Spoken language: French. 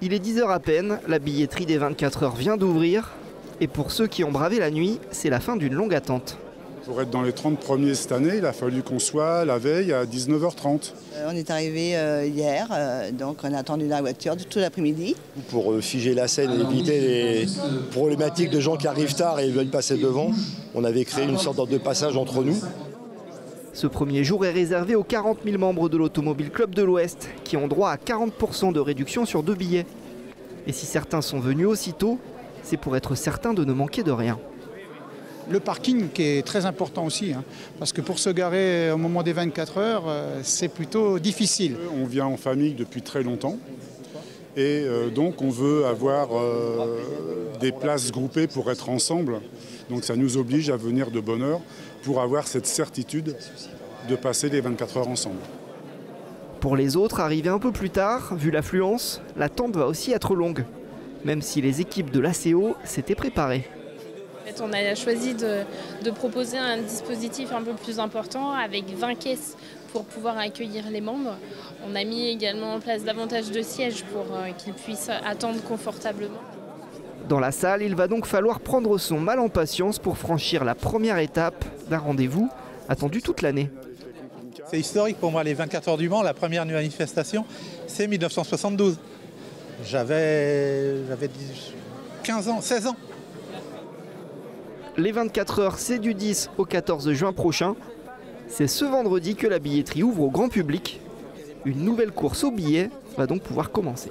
Il est 10 h à peine, la billetterie des 24 heures vient d'ouvrir. Et pour ceux qui ont bravé la nuit, c'est la fin d'une longue attente. Pour être dans les 30 premiers cette année, il a fallu qu'on soit la veille à 19 h 30. On est arrivé hier, donc on a attendu la voiture tout l'après-midi. Pour figer la scène et éviter les problématiques de gens qui arrivent tard et veulent passer devant, on avait créé une sorte de passage entre nous. Ce premier jour est réservé aux 40 000 membres de l'Automobile Club de l'Ouest qui ont droit à 40 % de réduction sur 2 billets. Et si certains sont venus aussitôt, c'est pour être certain de ne manquer de rien. Le parking qui est très important aussi, parce que pour se garer au moment des 24 heures, c'est plutôt difficile. On vient en famille depuis très longtemps et donc on veut avoir des places groupées pour être ensemble. Donc ça nous oblige à venir de bonne heure pour avoir cette certitude de passer les 24 heures ensemble. Pour les autres, arrivés un peu plus tard, vu l'affluence, l'attente va aussi être longue, même si les équipes de l'ACO s'étaient préparées. On a choisi de proposer un dispositif un peu plus important avec 20 caisses pour pouvoir accueillir les membres. On a mis également en place davantage de sièges pour qu'ils puissent attendre confortablement. Dans la salle, il va donc falloir prendre son mal en patience pour franchir la première étape d'un rendez-vous attendu toute l'année. C'est historique pour moi, les 24 heures du Mans, la première manifestation, c'est 1972. J'avais 15 ans, 16 ans. Les 24 heures, c'est du 10 au 14 juin prochain. C'est ce vendredi que la billetterie ouvre au grand public. Une nouvelle course aux billets va donc pouvoir commencer.